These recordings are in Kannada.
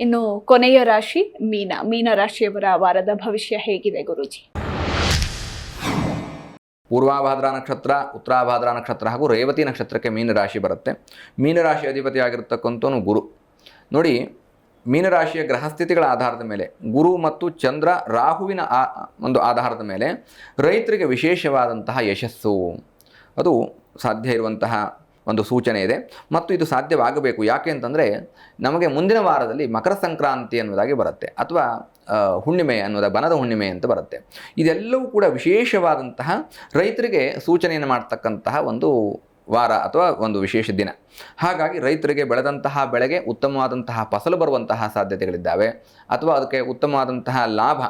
ಇನ್ನು ಕೊನೆಯ ರಾಶಿ ಮೀನ ರಾಶಿಯವರ ವಾರದ ಭವಿಷ್ಯ ಹೇಗಿದೆ ಗುರೂಜಿ? ಪೂರ್ವಾಭಾದ್ರಾ ನಕ್ಷತ್ರ, ಉತ್ತರಾಭಾದ್ರಾ ನಕ್ಷತ್ರ ಹಾಗೂ ರೇವತಿ ನಕ್ಷತ್ರಕ್ಕೆ ಮೀನರಾಶಿ ಬರುತ್ತೆ. ಮೀನರಾಶಿ ಅಧಿಪತಿ ಆಗಿರತಕ್ಕಂಥವನು ಗುರು. ನೋಡಿ, ಮೀನರಾಶಿಯ ಗ್ರಹಸ್ಥಿತಿಗಳ ಆಧಾರದ ಮೇಲೆ, ಗುರು ಮತ್ತು ಚಂದ್ರ ರಾಹುವಿನ ಒಂದು ಆಧಾರದ ಮೇಲೆ ರೈತರಿಗೆ ವಿಶೇಷವಾದಂತಹ ಯಶಸ್ಸು ಅದು ಸಾಧ್ಯ ಇರುವಂತಹ ಒಂದು ಸೂಚನೆ ಇದೆ. ಮತ್ತು ಇದು ಸಾಧ್ಯವಾಗಬೇಕು. ಯಾಕೆ ಅಂತಂದರೆ ನಮಗೆ ಮುಂದಿನ ವಾರದಲ್ಲಿ ಮಕರ ಸಂಕ್ರಾಂತಿ ಅನ್ನೋದಾಗಿ ಬರುತ್ತೆ, ಅಥವಾ ಹುಣ್ಣಿಮೆ ಬನದ ಹುಣ್ಣಿಮೆ ಅಂತ ಬರುತ್ತೆ. ಇದೆಲ್ಲವೂ ಕೂಡ ವಿಶೇಷವಾದಂತಹ ರೈತರಿಗೆ ಸೂಚನೆಯನ್ನು ಮಾಡ್ತಕ್ಕಂತಹ ಒಂದು ವಾರ ಅಥವಾ ಒಂದು ವಿಶೇಷ ದಿನ. ಹಾಗಾಗಿ ರೈತರಿಗೆ ಬೆಳೆದಂತಹ ಬೆಳೆಗೆ ಉತ್ತಮವಾದಂತಹ ಫಸಲು ಬರುವಂತಹ ಸಾಧ್ಯತೆಗಳಿದ್ದಾವೆ, ಅಥವಾ ಅದಕ್ಕೆ ಉತ್ತಮವಾದಂತಹ ಲಾಭ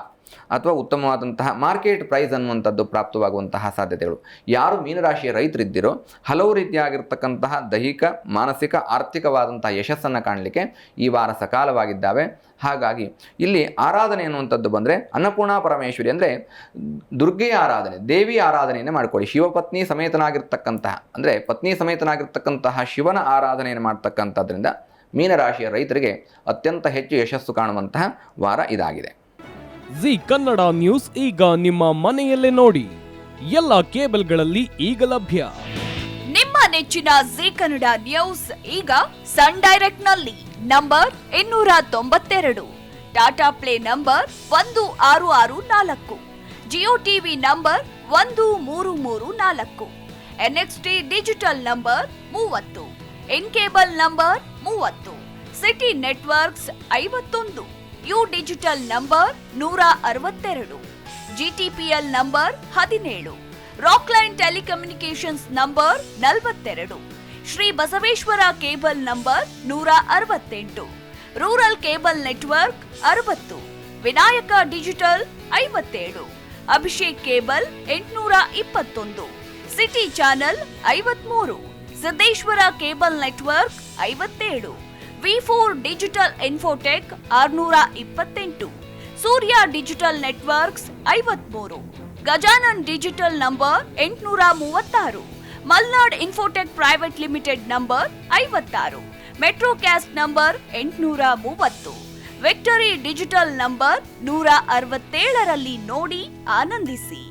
ಅಥವಾ ಉತ್ತಮವಾದಂತಹ ಮಾರ್ಕೆಟ್ ಪ್ರೈಸ್ ಅನ್ನುವಂಥದ್ದು ಪ್ರಾಪ್ತವಾಗುವಂತಹ ಸಾಧ್ಯತೆಗಳು. ಯಾರು ಮೀನರಾಶಿಯ ರೈತರಿದ್ದಿರೋ ಹಲವು ರೀತಿಯಾಗಿರ್ತಕ್ಕಂತಹ ದೈಹಿಕ, ಮಾನಸಿಕ, ಆರ್ಥಿಕವಾದಂತಹ ಯಶಸ್ಸನ್ನು ಕಾಣಲಿಕ್ಕೆ ಈ ವಾರ ಸಕಾಲವಾಗಿದ್ದಾವೆ. ಹಾಗಾಗಿ ಇಲ್ಲಿ ಆರಾಧನೆ ಅನ್ನುವಂಥದ್ದು ಬಂದರೆ ಅನ್ನಪೂರ್ಣಾ ಪರಮೇಶ್ವರಿ ಅಂದರೆ ದುರ್ಗೆಯ ಆರಾಧನೆ, ದೇವಿ ಆರಾಧನೆಯನ್ನು ಮಾಡಿಕೊಳ್ಳಿ. ಶಿವಪತ್ನಿ ಸಮೇತನಾಗಿರ್ತಕ್ಕಂತಹ ಅಂದರೆ ಪತ್ನಿ ಸಮೇತನಾಗಿರ್ತಕ್ಕಂತಹ ಶಿವನ ಆರಾಧನೆಯನ್ನು ಮಾಡ್ತಕ್ಕಂಥದ್ರಿಂದ ಮೀನರಾಶಿಯ ರೈತರಿಗೆ ಅತ್ಯಂತ ಹೆಚ್ಚು ಯಶಸ್ಸು ಕಾಣುವಂತಹ ವಾರ ಇದಾಗಿದೆ. ಜಿ ಕನ್ನಡ ನ್ಯೂಸ್ ಈಗ ನಿಮ್ಮ ಮನೆಯಲ್ಲೇ ನೋಡಿ. ಎಲ್ಲ ಕೇಬಲ್ಗಳಲ್ಲಿ ಈಗ ಲಭ್ಯ. ನಿಮ್ಮ ನೆಚ್ಚಿನ ಜಿ ಕನ್ನಡ ನ್ಯೂಸ್ ಈಗ ಸನ್ ಡೈರೆಕ್ಟ್ ನಲ್ಲಿ number 292, Tata play number 1664, Jio TV number 1334, NXT digital number 30, in cable number 30, city networks 51, U digital number 162, GTPL number 17, Rockline telecommunications number 42, Shri Basaveshwara cable number 168, rural cable network 60, Vinayaka digital 57, Abhishek cable 821, city channel 53, Siddeshwara cable network 57, ವಿ4 digital infotech 628, Surya digital networks 53, Gajanan digital number 836, Malnad infotech private limited number 56, Metrocast number 830, victory digital number 167ರಲ್ಲಿ ನೋಡಿ ಆನಂದಿಸಿ.